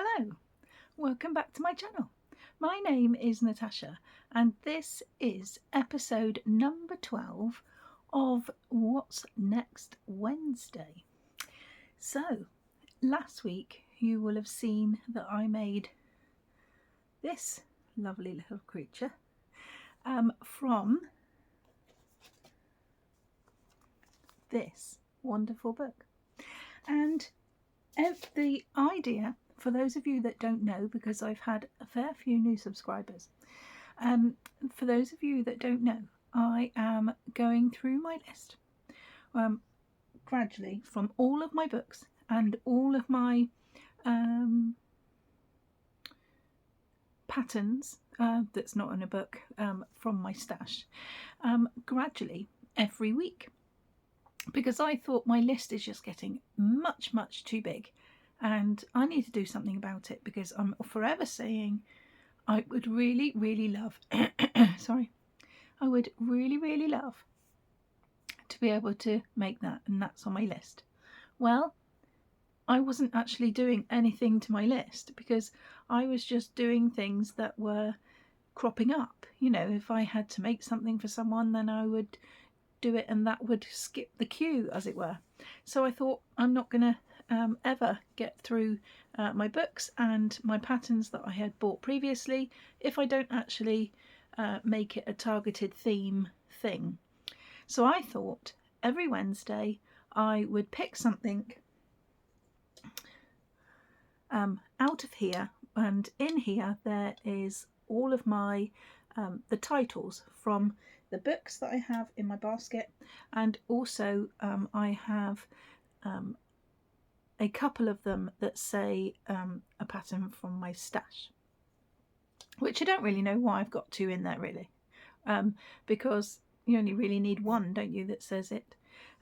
Hello, welcome back to my channel. My name is Natasha and this is episode number 12 of What's Next Wednesday. So, last week you will have seen that I made this lovely little creature from this wonderful book. And the idea, for those of you that don't know, because I've had a fair few new subscribers, for those of you that don't know, I am going through my list gradually from all of my books and all of my patterns that's not in a book from my stash gradually every week, because I thought my list is just getting much too big and I need to do something about it, because I'm forever saying I would really love sorry, I would really love to be able to make that, and that's on my list. Well, I wasn't actually doing anything to my list because I was just doing things that were cropping up. You know, if I had to make something for someone, then I would do it and that would skip the queue, as it were. So I thought, I'm not going to ever get through my books and my patterns that I had bought previously if I don't actually make it a targeted theme thing. So I thought every Wednesday I would pick something out of here, and in here there is all of my the titles from the books that I have in my basket, and also I have a couple of them that say a pattern from my stash, which I don't really know why I've got two in there really, because you only really need one, don't you, that says it.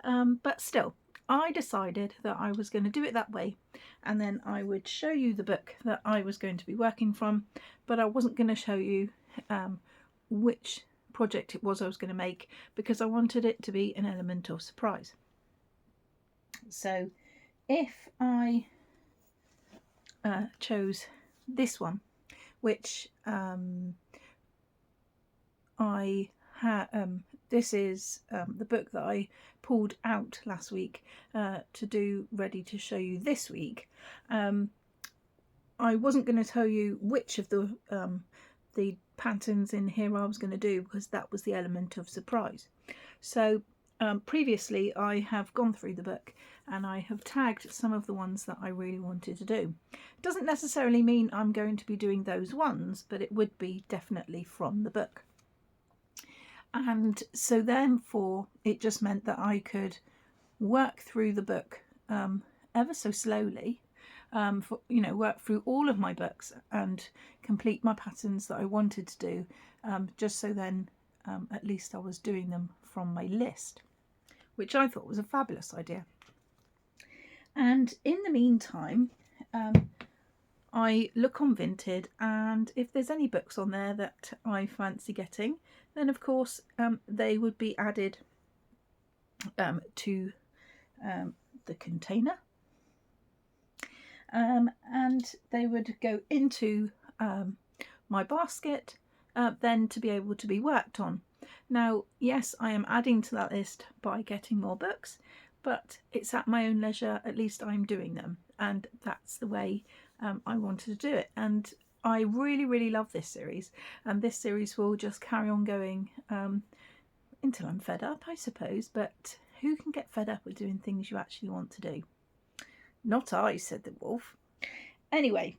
But still, I decided that I was going to do it that way, and then I would show you the book that I was going to be working from, but I wasn't going to show you which project it was I was going to make, because I wanted it to be an element of surprise. So if I chose this one, which this is the book that I pulled out last week to do ready to show you this week. I wasn't going to tell you which of the patterns in here I was going to do, because that was the element of surprise. So previously I have gone through the book and I have tagged some of the ones that I really wanted to do. It doesn't necessarily mean I'm going to be doing those ones, but it would be definitely from the book. And so therefore it just meant that I could work through the book ever so slowly, work through all of my books and complete my patterns that I wanted to do, just so then at least I was doing them from my list, which I thought was a fabulous idea. And in the meantime, I look on Vinted, and if there's any books on there that I fancy getting, then of course they would be added to the container, and they would go into my basket then to be able to be worked on. Now, yes, I am adding to that list by getting more books, but it's at my own leisure. At least I'm doing them, and that's the way I wanted to do it. And I really love this series, and this series will just carry on going until I'm fed up, I suppose. But who can get fed up with doing things you actually want to do? Not I, said the wolf. Anyway,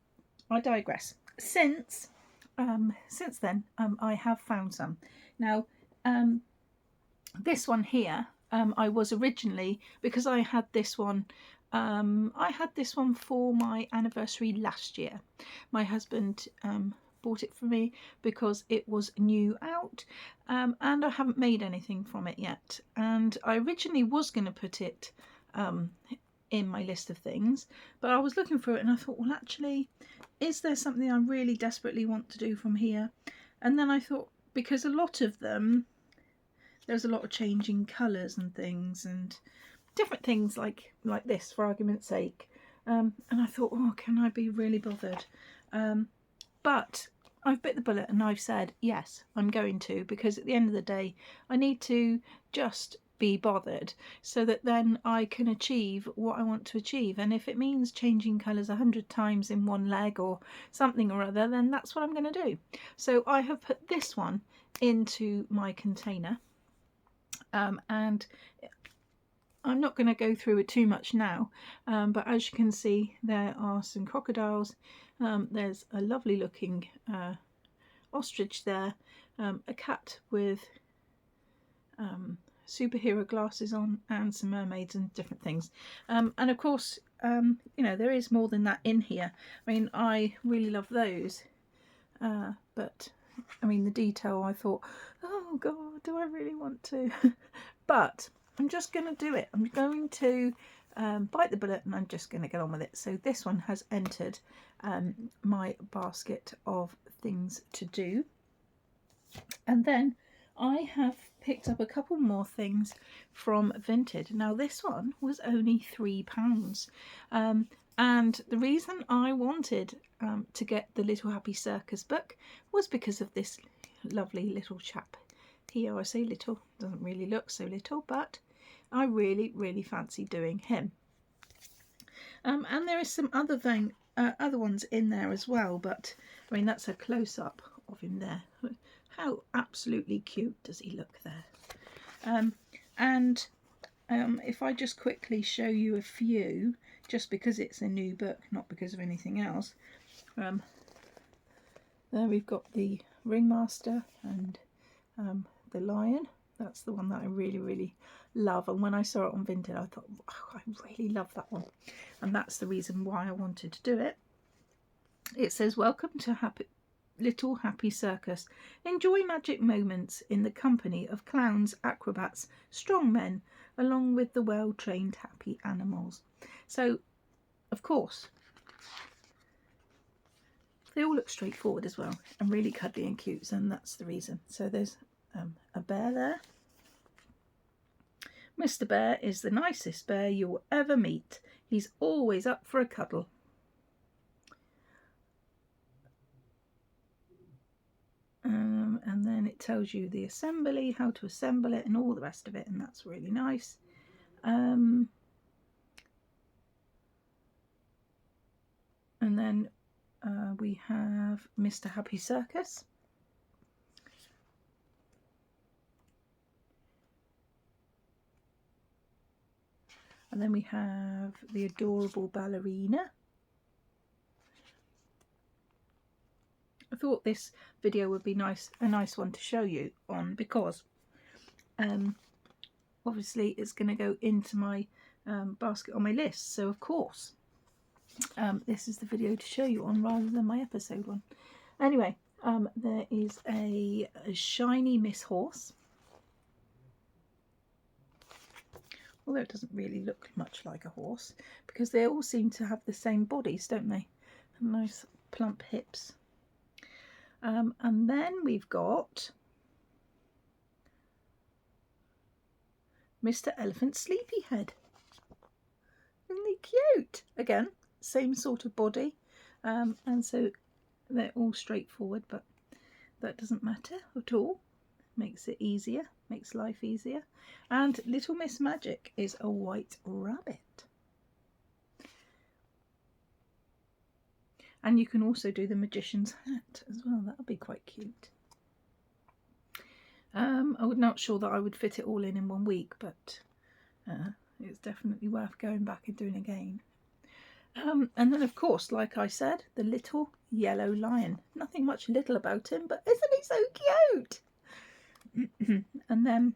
I digress. Since then, I have found some. Now, this one here, I was originally, because I had this one for my anniversary last year. My husband bought it for me because it was new out, and I haven't made anything from it yet. And I originally was going to put it in my list of things, but I was looking for it and I thought, well, actually, is there something I really desperately want to do from here? And then I thought, because a lot of them, there's a lot of changing colours and things, and different things like this, for argument's sake, and I thought, oh, can I be really bothered? But I've bit the bullet and I've said, yes, I'm going to, because at the end of the day, I need to just be bothered so that then I can achieve what I want to achieve. And if it means changing colours 100 times in one leg or something or other, then that's what I'm going to do. So I have put this one into my container, and I'm not going to go through it too much now, but as you can see, there are some crocodiles. There's a lovely looking ostrich there, a cat with superhero glasses on, and some mermaids and different things. And of course, you know, there is more than that in here. I mean, I really love those, but I mean, the detail, I thought, oh God, do I really want to? But I'm just going to do it. I'm going to bite the bullet and I'm just going to get on with it. So this one has entered my basket of things to do. And then I have picked up a couple more things from Vinted. Now this one was only £3. And the reason I wanted to get the Little Happy Circus book was because of this lovely little chap here. I say little, doesn't really look so little, but I really, really fancy doing him. And there is some other ones in there as well, but I mean, that's a close-up of him there. How absolutely cute does he look there? If I just quickly show you a few, just because it's a new book, not because of anything else. There we've got the Ringmaster and the Lion. That's the one that I really, really love. And when I saw it on Vinted, I thought, oh, I really love that one. And that's the reason why I wanted to do it. It says, welcome to Little Happy Circus. Enjoy magic moments in the company of clowns, acrobats, strong men, along with the well-trained happy animals. So, of course, they all look straightforward as well and really cuddly and cute, and that's the reason. So there's a bear there. Mr. Bear is the nicest bear you'll ever meet. He's always up for a cuddle. And then it tells you the assembly, how to assemble it and all the rest of it, and that's really nice. And then we have Mr. Happy Circus. And then we have the adorable ballerina. I thought this video would be a nice one to show you on, because obviously it's going to go into my basket on my list. So of course this is the video to show you on rather than my episode one. Anyway, there is a shiny Miss Horse. Although it doesn't really look much like a horse, because they all seem to have the same bodies, don't they? And nice plump hips. And then we've got Mr. Elephant Sleepyhead. Isn't he cute? Again, same sort of body. And so they're all straightforward, but that doesn't matter at all. Makes it easier, makes life easier. And Little Miss Magic is a white rabbit. And you can also do the magician's hat as well. That'll be quite cute. I'm not sure that I would fit it all in 1 week, but it's definitely worth going back and doing again. And then, of course, like I said, the little yellow lion. Nothing much little about him, but isn't he so cute? And then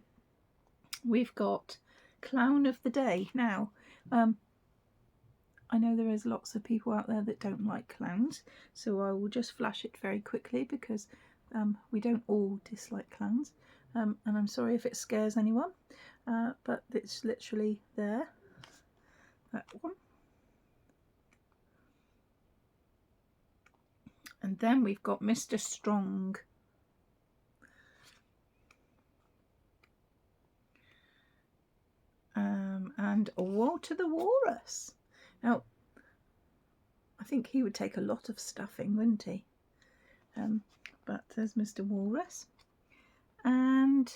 we've got Clown of the Day. Now, I know there is lots of people out there that don't like clowns, so I will just flash it very quickly, because we don't all dislike clowns. And I'm sorry if it scares anyone, but it's literally there. That one. And then we've got Mr. Strong. And Walter the Walrus. Now, I think he would take a lot of stuffing, wouldn't he? But there's Mr. Walrus. And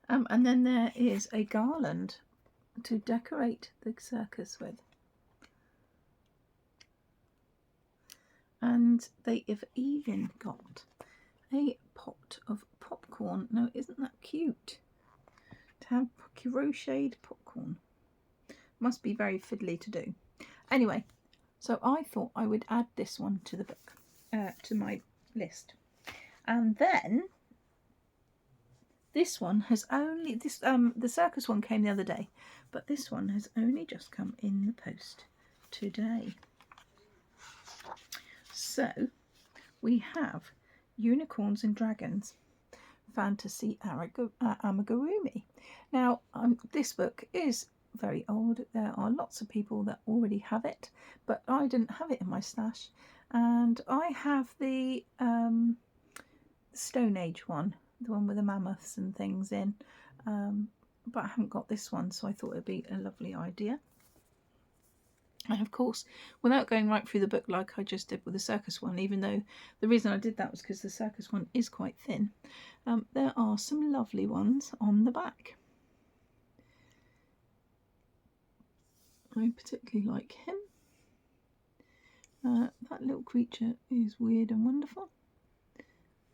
then there is a garland to decorate the circus with. And they have even got a pot of popcorn. Now, isn't that cute? To have crocheted popcorn. Must be very fiddly to do. Anyway, so I thought I would add this one to the book, to my list. And then this one has only, the circus one came the other day, but this one has only just come in the post today. So we have Unicorns and Dragons Fantasy Amigurumi. Now, this book is very old. There are lots of people that already have it, but I didn't have it in my stash. And I have the Stone Age one, the one with the mammoths and things in, but I haven't got this one, so I thought it'd be a lovely idea. And of course, without going right through the book like I just did with the circus one, even though the reason I did that was because the circus one is quite thin, there are some lovely ones on the back. I particularly like him. That little creature is weird and wonderful.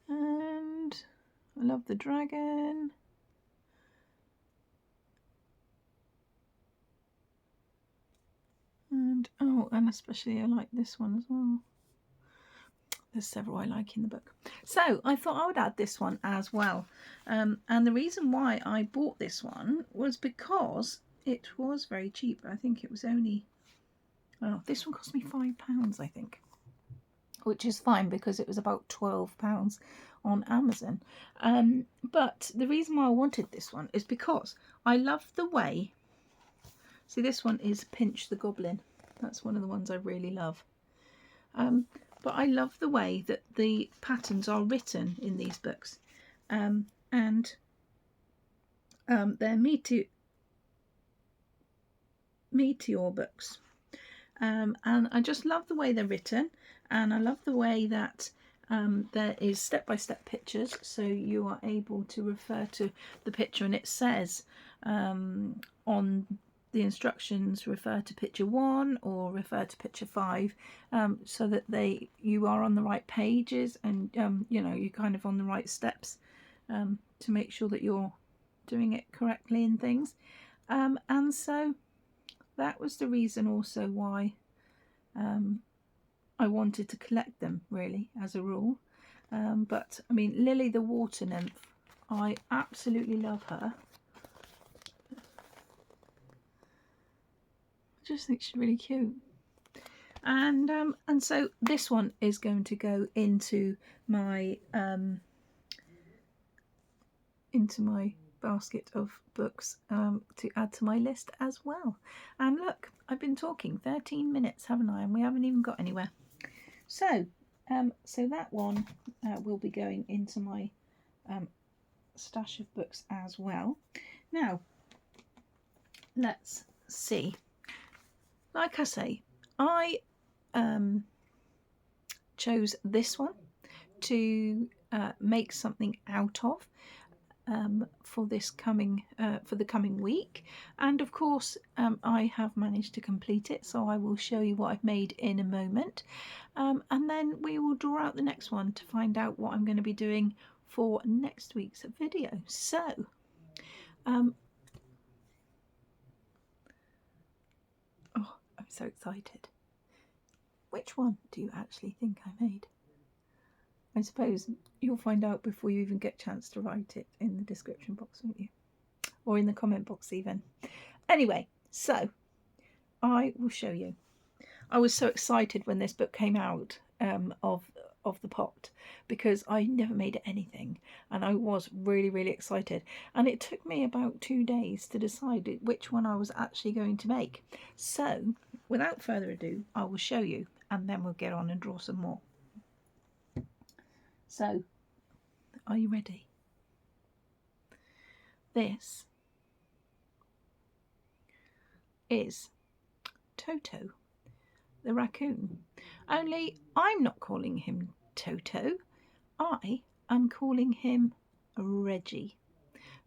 And I love the dragon. And oh, and especially I like this one as well. There's several I like in the book. So I thought I would add this one as well. And the reason why I bought this one was because it was very cheap. I think it was only, oh, this one cost me £5, I think. Which is fine because it was about £12 on Amazon. But the reason why I wanted this one is because I love the way, see, this one is Pinch the Goblin. That's one of the ones I really love. But I love the way that the patterns are written in these books. And they're meteor books. And I just love the way they're written. And I love the way that there is step-by-step pictures. So you are able to refer to the picture, and it says on the instructions, refer to picture 1 or refer to picture 5, so that you are on the right pages, and you know, you're kind of on the right steps to make sure that you're doing it correctly and things. And so that was the reason also why I wanted to collect them, really, as a rule. But I mean, Lily the water nymph, I absolutely love her. I just think she's really cute. And so this one is going to go into my basket of books to add to my list as well. And look, I've been talking 13 minutes, haven't I? And we haven't even got anywhere. So that one will be going into my stash of books as well. Now, let's see. Like I say, I chose this one to make something out of for the coming week, and of course I have managed to complete it, so I will show you what I've made in a moment, and then we will draw out the next one to find out what I'm going to be doing for next week's video. So oh, I'm so excited. Which one do you actually think I made? I suppose you'll find out before you even get a chance to write it in the description box, won't you? Or in the comment box even. Anyway, so I will show you. I was so excited when this book came out of the pot, because I never made anything, and I was really, really excited. And it took me about 2 days to decide which one I was actually going to make. So without further ado, I will show you, and then we'll get on and draw some more. So, are you ready? This is Toto the raccoon. Only I'm not calling him Toto. I am calling him Reggie.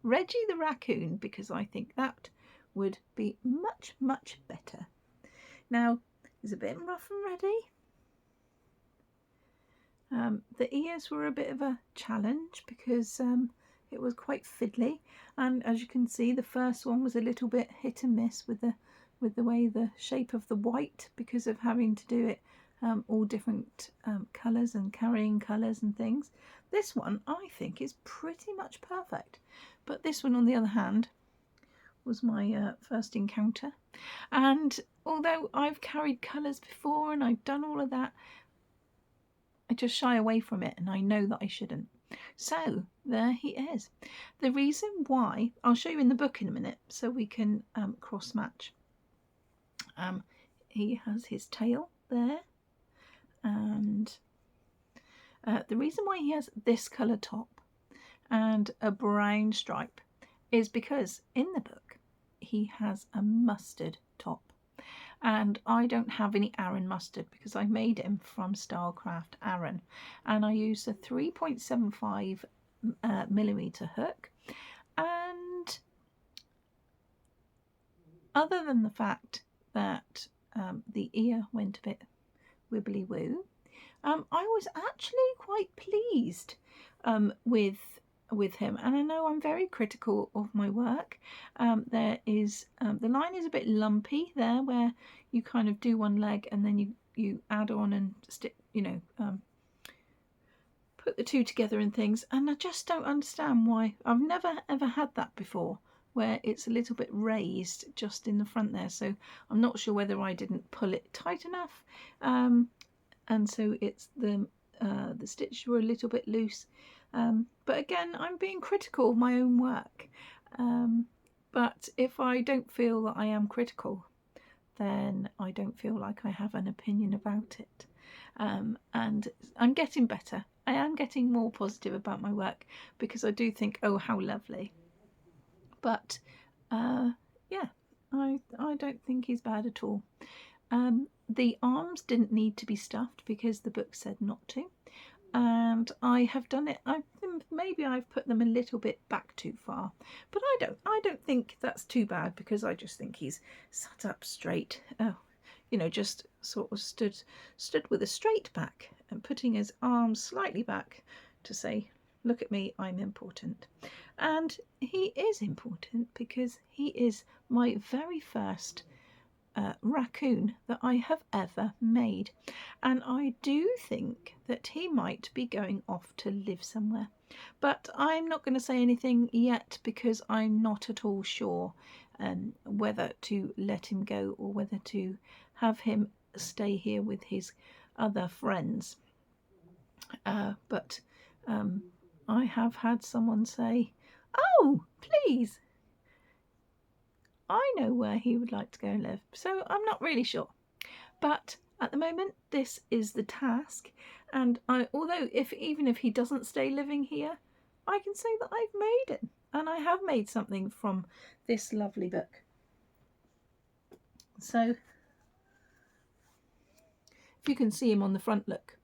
Reggie the raccoon, because I think that would be much, much better. Now, it's a bit rough and ready. The ears were a bit of a challenge because it was quite fiddly, and as you can see, the first one was a little bit hit and miss with the way the shape of the white, because of having to do it all different colours and carrying colours and things. This one I think is pretty much perfect, but this one on the other hand was my first encounter, and although I've carried colours before and I've done all of that, I just shy away from it, and I know that I shouldn't. So there he is. The reason why, I'll show you in the book in a minute so we can cross match. He has his tail there, and the reason why he has this colour top and a brown stripe is because in the book he has a mustard top, and I don't have any Aran mustard because I made him from Stylecraft Aran, and I used a 3.75 millimeter hook. And other than the fact that the ear went a bit wibbly woo, I was actually quite pleased with him, and I know I'm very critical of my work. There is the line is a bit lumpy there, where you kind of do one leg and then you add on and stick, put the two together and things, and I just don't understand why. I've never ever had that before, where it's a little bit raised just in the front there, so I'm not sure whether I didn't pull it tight enough, and so it's the stitches were a little bit loose. But again, I'm being critical of my own work. But if I don't feel that I am critical, then I don't feel like I have an opinion about it. And I'm getting better. I am getting more positive about my work because I do think, oh, how lovely. But yeah, I don't think he's bad at all. The arms didn't need to be stuffed because the book said not to. And I have done it. Maybe I've put them a little bit back too far, but I don't think that's too bad, because I just think he's sat up straight, just sort of stood with a straight back and putting his arms slightly back to say, look at me, I'm important. And he is important because he is my very first raccoon that I have ever made, and I do think that he might be going off to live somewhere, but I'm not going to say anything yet because I'm not at all sure whether to let him go or whether to have him stay here with his other friends. But I have had someone say, oh, please, I know where he would like to go and live, so I'm not really sure. But at the moment, this is the task, and although even if he doesn't stay living here, I can say that I've made it, and I have made something from this lovely book. So if you can see him on the front, look,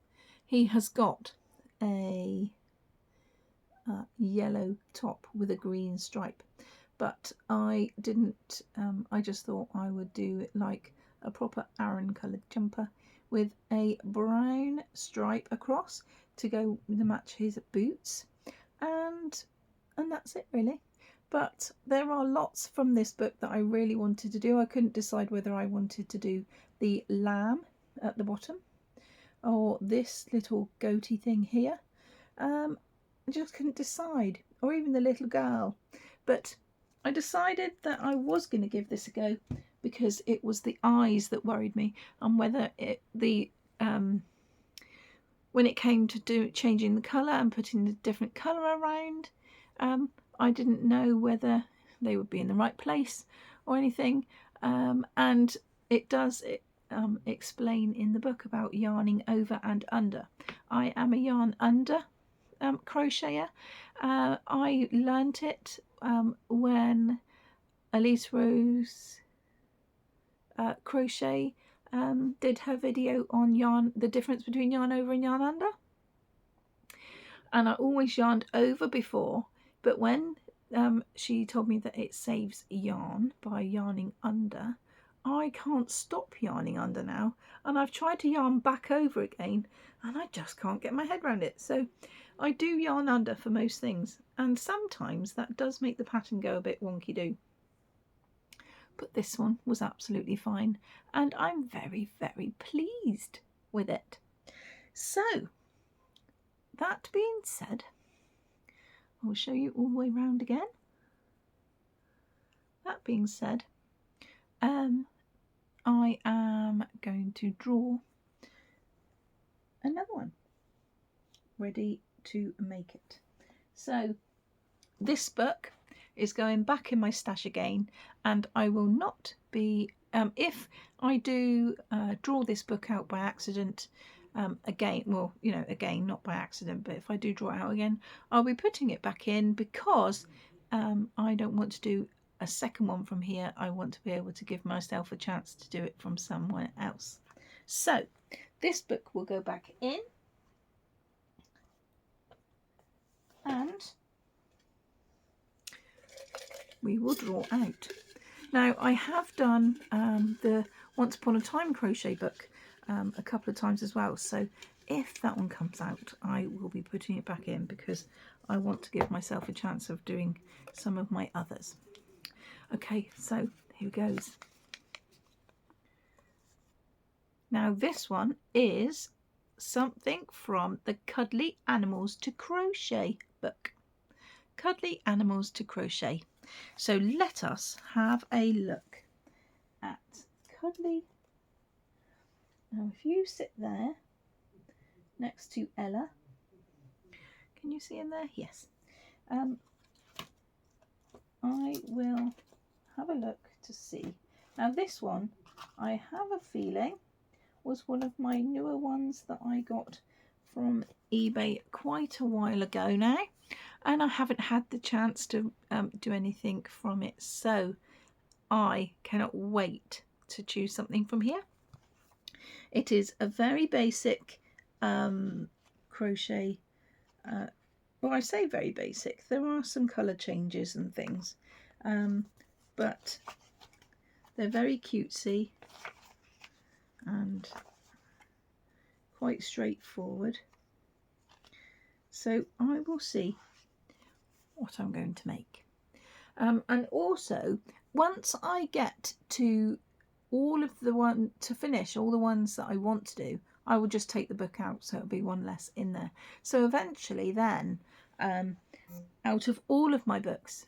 he has got a yellow top with a green stripe. But I didn't, I just thought I would do it like a proper Aran coloured jumper with a brown stripe across to go to match his boots, and that's it really. But there are lots from this book that I really wanted to do. I couldn't decide whether I wanted to do the lamb at the bottom or this little goatee thing here. I just couldn't decide, or even the little girl. But I decided that I was going to give this a go because it was the eyes that worried me, and whether when it came to changing the colour and putting the different colour around, I didn't know whether they would be in the right place or anything. And it does explain in the book about yarning over and under. I am a yarn under crocheter. I learnt it when Elise Rose Crochet did her video on yarn, the difference between yarn over and yarn under. And I always yarned over before, but when she told me that it saves yarn by yarning under, I can't stop yarning under now, and I've tried to yarn back over again and I just can't get my head around it. So I do yarn under for most things, and sometimes that does make the pattern go a bit wonky do. But this one was absolutely fine, and I'm very, very pleased with it. So that being said, I'll show you all the way round again. That being said, I am going to draw another one ready to make it. So this book is going back in my stash again, and I will not be, if I do draw this book out by accident again, well, you know, again, not by accident, but if I do draw it out again, I'll be putting it back in, because I don't want to do a second one from here. I want to be able to give myself a chance to do it from somewhere else. So this book will go back in, and we will draw out. Now I have done the Once Upon a Time crochet book a couple of times as well, so if that one comes out I will be putting it back in, because I want to give myself a chance of doing some of my others. Okay, so here goes. Now this one is something from the Cuddly Animals to Crochet book. Cuddly Animals to Crochet. So let us have a look at Cuddly. Now if you sit there next to Ella, can you see in there? Yes. I will have a look to see. Now this one, I have a feeling, was one of my newer ones that I got from eBay quite a while ago now, and I haven't had the chance to do anything from it, so I cannot wait to choose something from here. It is a very basic crochet, well, I say very basic, there are some colour changes and things, but they're very cutesy and quite straightforward. So I will see what I'm going to make. And also, once I get to all of the to finish all the ones that I want to do, I will just take the book out, so it'll be one less in there. So eventually then, out of all of my books,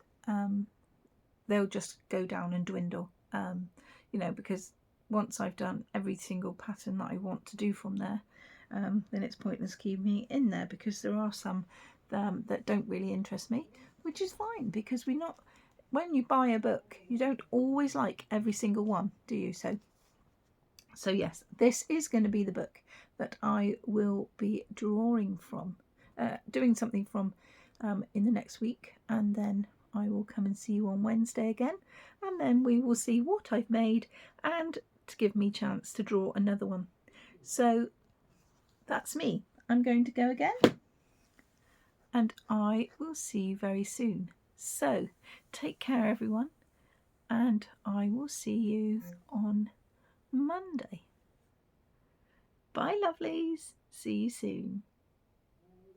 they'll just go down and dwindle, you know, because once I've done every single pattern that I want to do from there, then it's pointless keeping it in there, because there are some that don't really interest me, which is fine, because when you buy a book, you don't always like every single one, do you? So yes, this is going to be the book that I will be drawing from, doing something from in the next week, and then I will come and see you on Wednesday again, and then we will see what I've made and to give me a chance to draw another one. So that's me. I'm going to go again, and I will see you very soon. So take care everyone, and I will see you on Monday. Bye lovelies, see you soon.